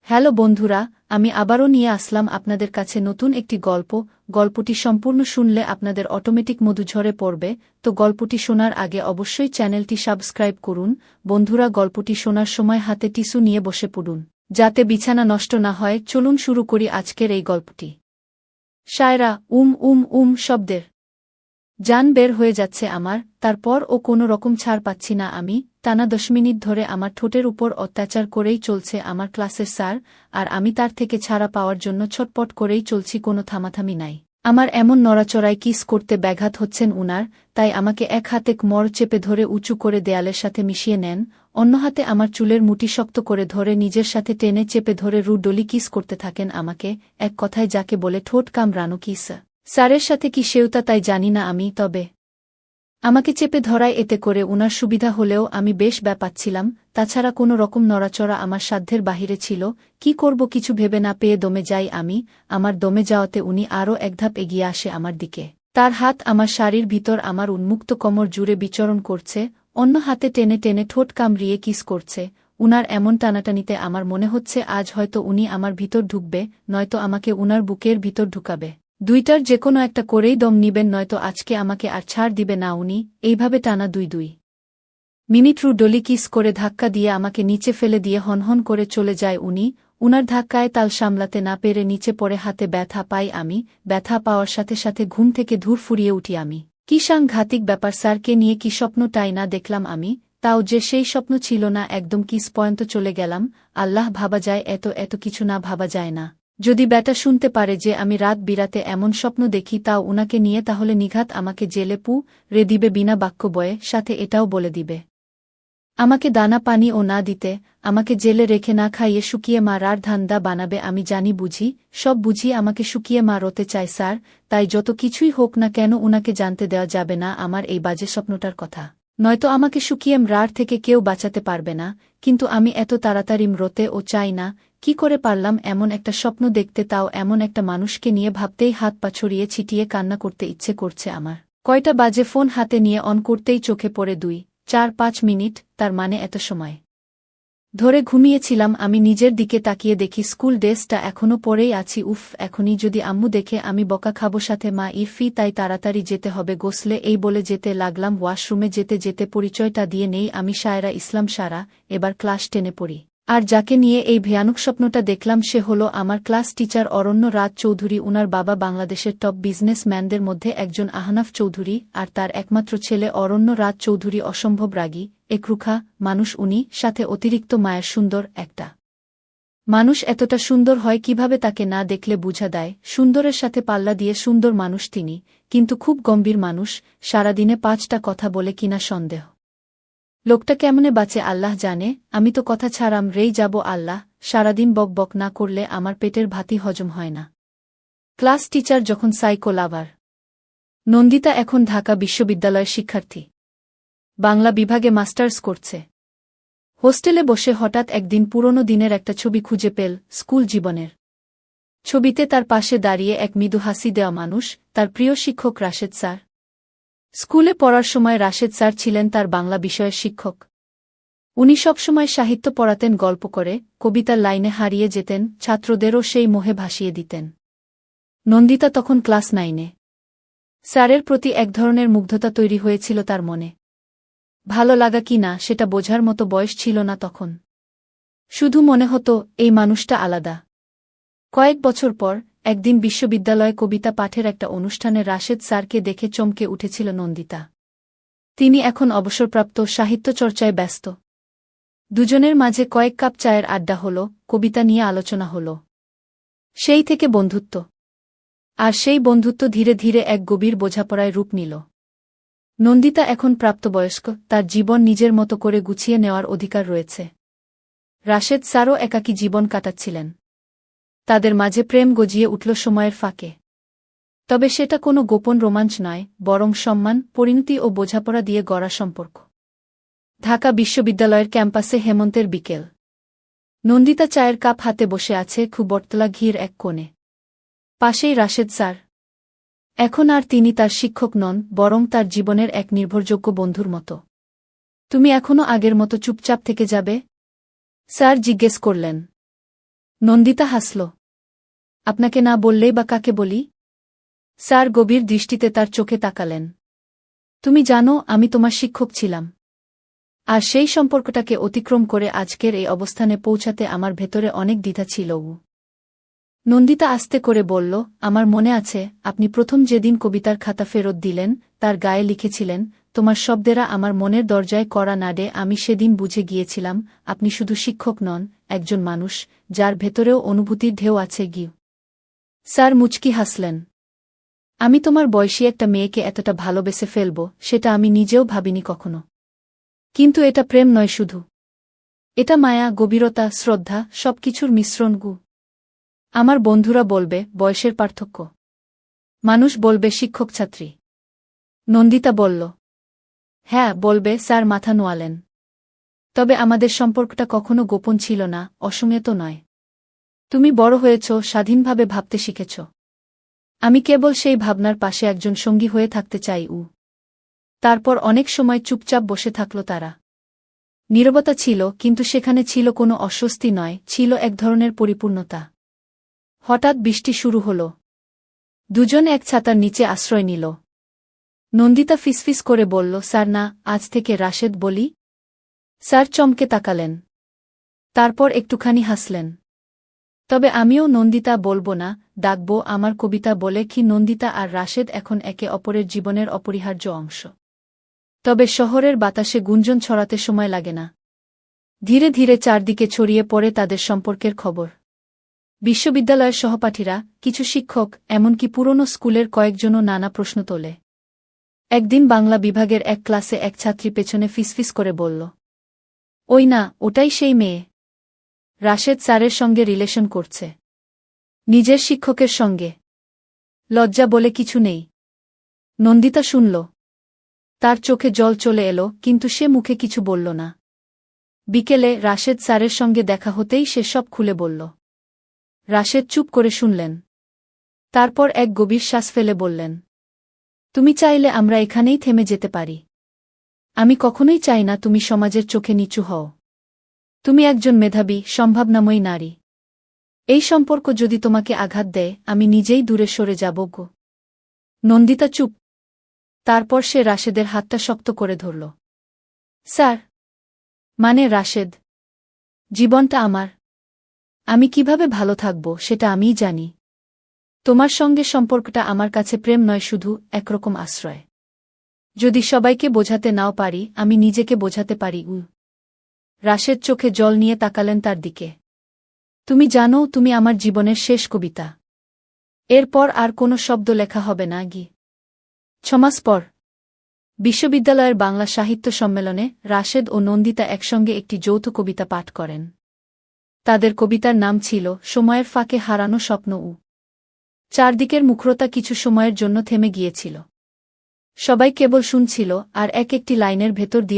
Hello বন্ধুরা, আমি আবারও নিয়ে আসলাম আপনাদের কাছে নতুন একটি গল্প। গল্পটি সম্পূর্ণ শুনলে আপনাদের অটোমেটিক মধু ঝরে পড়বে। তো গল্পটি শোনার আগে অবশ্যই চ্যানেলটি সাবস্ক্রাইব করুন। বন্ধুরা, গল্পটি শোনার সময় হাতে টিস্যু নিয়ে বসে পড়ুন, যাতে বিছানা নষ্ট না হয়। চলুন শুরু করি আজকের এই গল্পটি। শায়রা শব্দের জান বের হয়ে যাচ্ছে আমার। তারপর ও কোনো রকম ছাড় পাচ্ছি না আমি। টানা 10 মিনিট ধরে আমার ঠোঁটের উপর অত্যাচার করেই চলছে আমার ক্লাসের স্যার, আর আমি তার থেকে ছাড়া পাওয়ার জন্য ছটপট করেই চলছি, কোনো থামাথামি নাই। আমার এমন নড়াচড়ায় কিস করতে ব্যাঘাত হচ্ছেন উনার, তাই আমাকে এক হাতে মর চেপে ধরে উঁচু করে দেয়ালের সাথে মিশিয়ে নেন, অন্য হাতে আমার চুলের মুঠি শক্ত করে ধরে নিজের সাথে টেনে চেপে ধরে ডলি কিস করতে থাকেন আমাকে, এক কথায় যাকে বলে ঠোঁট কামড়ানো কিস। স্যারের সাথে কি সেওতা তাই জানি না আমি, তবে আমাকে চেপে ধরায় এতে করে উনার সুবিধা হলেও আমি বেশ ব্যাপাচ্ছিলাম। তাছাড়া কোনো রকম নড়াচড়া আমার সাধ্যের বাহিরে ছিল। কি করব কিছু ভেবে না পেয়ে দমে যাই আমি। আমার দমে যাওয়াতে উনি আরও একধাপ এগিয়ে আসে আমার দিকে। তার হাত আমার শাড়ির ভিতর আমার উন্মুক্ত কোমর জুড়ে বিচরণ করছে, অন্য হাতে টেনে টেনে ঠোঁট কামড়িয়ে কিস করছে। উনার এমন টানাটানিতে আমার মনে হচ্ছে আজ হয়তো উনি আমার ভিতর ঢুকবে, নয়তো আমাকে উনার বুকের ভিতর ঢুকাবে। দুইটার যেকোনো একটা করেই দম নিবেন, নয়তো আজকে আমাকে আর ছাড় দিবে না উনি। এইভাবে টানা দুই মিনিট ডলি কিস করে ধাক্কা দিয়ে আমাকে নিচে ফেলে দিয়ে হনহন করে চলে যায় উনি। উনার ধাক্কায় তাল সামলাতে না পেরে নিচে পড়ে হাতে ব্যথা পাই আমি। ব্যথা পাওয়ার সাথে সাথে ঘুম থেকে ধুর ফুরিয়ে উঠি আমি। কি সাংঘাতিক ব্যাপার, স্যারকে নিয়ে কি স্বপ্নটাই না দেখলাম আমি, তাও যে সেই স্বপ্ন ছিল না, একদম কিস পর্যন্ত চলে গেলাম। আল্লাহ, ভাবা যায় এত কিছু না, ভাবা যায় না। যদি ব্যাটা শুনতে পারে যে আমি রাত বিরাতে এমন স্বপ্ন দেখি, তাও উনাকে নিয়ে, তাহলে নিঘাত আমাকে জেলে রে দিবে বিনা বাক্য বয়ে, সাথে এটাও বলে দিবে আমাকে দানা পানি ও না দিতে, আমাকে জেলে রেখে না খাইয়ে শুকিয়ে মারার ধান্দা বানাবে। আমি জানি, বুঝি, সব বুঝি আমাকে শুকিয়ে মারতে চায় স্যার। তাই যত কিছুই হোক না কেন উনাকে জানতে দেওয়া যাবে না আমার এই বাজে স্বপ্নটার কথা, নয়তো আমাকে শুকিয়ে মরার থেকে কেউ বাঁচাতে পারবে না। কিন্তু আমি এত তাড়াতাড়ি মরতে ও চাই না। কি করে পারলাম এমন একটা স্বপ্ন দেখতে, তাও এমন একটা মানুষকে নিয়ে? ভাবতেই হাত পা ছড়িয়ে ছিটিয়ে কান্না করতে ইচ্ছে করছে আমার। কয়টা বাজে ফোন হাতে নিয়ে অন করতেই চোখে পড়ে 2-4-5 মিনিট, তার মানে এত সময় ধরে ঘুমিয়েছিলাম আমি। নিজের দিকে তাকিয়ে দেখি স্কুল ড্রেসটা এখনও পরেই আছি। উফ, এখনই যদি আম্মু দেখে আমি বকা খাবো, সাথে মা ইরফি, তাই তাড়াতাড়ি যেতে হবে গোসলে। এই বলে যেতে লাগলাম ওয়াশরুমে। যেতে যেতে পরিচয়টা দিয়ে নেই, আমি শায়রা ইসলাম সারা, এবার ক্লাস 10-এ পড়ি। আর যাকে নিয়ে এই ভয়ানক স্বপ্নটা দেখলাম সে হলো আমার ক্লাস টিচার অরণ্য রাজ চৌধুরী। উনার বাবা বাংলাদেশের টপ বিজনেসম্যানদের মধ্যে একজন আহনাফ চৌধুরী, আর তার একমাত্র ছেলে অরণ্য রাজ চৌধুরী অসম্ভব রাগী, একরুখা মানুষ উনি, সাথে অতিরিক্ত মায়ের সুন্দর একটা মানুষ। এতটা সুন্দর হয় কিভাবে তাকে না দেখলে বুঝা দেয়। সুন্দরের সাথে পাল্লা দিয়ে সুন্দর মানুষ তিনি, কিন্তু খুব গম্ভীর মানুষ। সারাদিনে 5টা কথা বলে কিনা সন্দেহ। লোকটা কেমনে বাঁচে আল্লাহ জানে। আমি তো কথা ছাড়াম রেই যাব আল্লাহ। সারাদিন বক বক না করলে আমার পেটের ভাতই হজম হয় না। ক্লাস টিচার যখন সাইকো লাভার। নন্দিতা এখন ঢাকা বিশ্ববিদ্যালয়ের শিক্ষার্থী, বাংলা বিভাগে মাস্টার্স করছে। হোস্টেলে বসে হঠাৎ একদিন পুরনো দিনের একটা ছবি খুঁজে পেল, স্কুল জীবনের। ছবিতে তার পাশে দাঁড়িয়ে এক মৃদু হাসি দেওয়া মানুষ, তার প্রিয় শিক্ষক রাশেদ স্যার। স্কুলে পড়ার সময় রাশেদ স্যার ছিলেন তার বাংলা বিষয়ের শিক্ষক। উনি সবসময় সাহিত্য পড়াতেন, গল্প করে, কবিতার লাইনে হারিয়ে যেতেন, ছাত্রদেরও সেই মোহে ভাসিয়ে দিতেন। নন্দিতা তখন ক্লাস 9-এ। স্যারের প্রতি এক ধরনের মুগ্ধতা তৈরি হয়েছিল তার মনে। ভালো লাগা কি না সেটা বোঝার মতো বয়স ছিল না তখন। শুধু মনে হতো এই মানুষটা আলাদা। কয়েক বছর পর একদিন বিশ্ববিদ্যালয়ে কবিতা পাঠের একটা অনুষ্ঠানে রাশেদ স্যারকে দেখে চমকে উঠেছিল নন্দিতা। তিনি এখন অবসরপ্রাপ্ত, সাহিত্য চর্চায় ব্যস্ত। দুজনের মাঝে কয়েক কাপ চায়ের আড্ডা হল, কবিতা নিয়ে আলোচনা হল। সেই থেকে বন্ধুত্ব। আর সেই বন্ধুত্ব ধীরে ধীরে এক গভীর বোঝাপড়ায় রূপ নিল। নন্দিতা এখন প্রাপ্তবয়স্ক, তার জীবন নিজের মতো করে গুছিয়ে নেওয়ার অধিকার রয়েছে। রাশেদ স্যারও একাকী জীবন কাটাচ্ছিলেন। তাদের মাঝে প্রেম গজিয়ে উঠল সময়ের ফাঁকে। তবে সেটা কোনো গোপন রোমাঞ্চ নয়, বরং সম্মান, পরিণতি ও বোঝাপড়া দিয়ে গড়া সম্পর্ক। ঢাকা বিশ্ববিদ্যালয়ের ক্যাম্পাসে হেমন্তের বিকেল। নন্দিতা চায়ের কাপ হাতে বসে আছে খুবটতলা ঘির এক কোণে। পাশেই রাশেদ স্যার। এখন আর তিনি তার শিক্ষক নন, বরং তার জীবনের এক নির্ভরযোগ্য বন্ধুর মতো। তুমি এখনও আগের মতো চুপচাপ থেকে যাবে? স্যার জিজ্ঞেস করলেন। নন্দিতা হাসল। আপনাকে না বললেই বা কাকে বলি? স্যার গভীর দৃষ্টিতে তার চোখে তাকালেন। তুমি জানো আমি তোমার শিক্ষক ছিলাম। আর সেই সম্পর্কটাকে অতিক্রম করে আজকের এই অবস্থানে পৌঁছাতে আমার ভেতরে অনেক দ্বিধা ছিল। নন্দিতা আস্তে করে বলল, আমার মনে আছে আপনি প্রথম যেদিন কবিতার খাতা ফেরত দিলেন তার গায়ে লিখেছিলেন, তোমার শব্দেরা আমার মনের দরজায় কড়া নাড়ে। আমি সেদিন বুঝে গিয়েছিলাম আপনি শুধু শিক্ষক নন, একজন মানুষ যার ভেতরেও অনুভূতির ঢেউ আছে। স্যার মুচকি হাসলেন। আমি তোমার বয়সী একটা মেয়েকে এতটা ভালোবেসে ফেলব সেটা আমি নিজেও ভাবিনি কখনো। কিন্তু এটা প্রেম নয় শুধু, এটা মায়া, গভীরতা, শ্রদ্ধা, সবকিছুর মিশ্রণ। আমার বন্ধুরা বলবে বয়সের পার্থক্য, মানুষ বলবে শিক্ষক ছাত্রী। নন্দিতা বলল, হ্যাঁ বলবে। স্যার মাথা নোয়ালেন। তবে আমাদের সম্পর্কটা কখনো গোপন ছিল না, অসংযত নয়। তুমি বড় হয়েছ, স্বাধীনভাবে ভাবতে শিখেছ। আমি কেবল সেই ভাবনার পাশে একজন সঙ্গী হয়ে থাকতে চাই। তারপর অনেক সময় চুপচাপ বসে থাকল তারা। নীরবতা ছিল, কিন্তু সেখানে ছিল কোনো অস্বস্তি নয়, ছিল এক ধরনের পরিপূর্ণতা। হঠাৎ বৃষ্টি শুরু হল। দুজন এক ছাতার নিচে আশ্রয় নিল। নন্দিতা ফিসফিস করে বলল, স্যার না, আজ থেকে রাশেদ বলি। স্যার চমকে তাকালেন। তারপর একটুখানি হাসলেন। তবে আমিও নন্দিতা বলবো না, ডাকব আমার কবিতা বলে। কি নন্দিতা আর রাশেদ এখন একে অপরের জীবনের অপরিহার্য অংশ। তবে শহরের বাতাসে গুঞ্জন ছড়াতে সময় লাগে না। ধীরে ধীরে চারদিকে ছড়িয়ে পড়ে তাদের সম্পর্কের খবর। বিশ্ববিদ্যালয়ের সহপাঠীরা, কিছু শিক্ষক, এমনকি পুরনো স্কুলের কয়েকজনও নানা প্রশ্ন তোলে। একদিন বাংলা বিভাগের এক ক্লাসে এক ছাত্রী পেছনে ফিসফিস করে বলল, ওই না, ওটাই সেই মেয়ে। রাশেদ স্যারের সঙ্গে রিলেশন করছে। নিজের শিক্ষকের সঙ্গে। লজ্জা বলে কিছু নেই। নন্দিতা শুনল। তার চোখে জল চলে এলো, কিন্তু সে মুখে কিছু বলল না। বিকেলে রাশেদ স্যারের সঙ্গে দেখা হতেই সে সব খুলে বলল। রাশেদ চুপ করে শুনলেন। তারপর এক গভীর শ্বাস ফেলে বললেন, তুমি চাইলে আমরা এখানেই থেমে যেতে পারি। আমি কখনোই চাই না তুমি সমাজের চোখে নিচু হও। তুমি একজন মেধাবী, সম্ভাবনাময়ী নারী। এই সম্পর্ক যদি তোমাকে আঘাত দেয়, আমি নিজেই দূরে সরে যাব। নন্দিতা চুপ। তারপর সে রাশেদের হাতটা শক্ত করে ধরল। স্যার। মানে রাশেদ, জীবনটা আমার। আমি কিভাবে ভালো থাকব সেটা আমিই জানি। তোমার সঙ্গে সম্পর্কটা আমার কাছে প্রেম নয়, শুধু একরকম আশ্রয়। যদি সবাইকে বোঝাতে নাও পারি, আমি নিজেকে বোঝাতে পারি। রাশেদ চোখে জল নিয়ে তাকালেন তার দিকে। তুমি জানো তুমি আমার জীবনের শেষ কবিতা। এরপর আর কোনো শব্দ লেখা হবে না। 6 মাস পর বিশ্ববিদ্যালয়ের বাংলা সাহিত্য সম্মেলনে রাশেদ ও নন্দিতা একসঙ্গে একটি যৌথ কবিতা পাঠ করেন। তাদের কবিতার নাম ছিল সময়ের ফাঁকে হারানো স্বপ্ন। চারদিকের মুখরতা কিছু সময়ের জন্য থেমে গিয়েছিল। সবাই কেবল শুনছিল আর এক একটি লাইনের ভেতর দিয়ে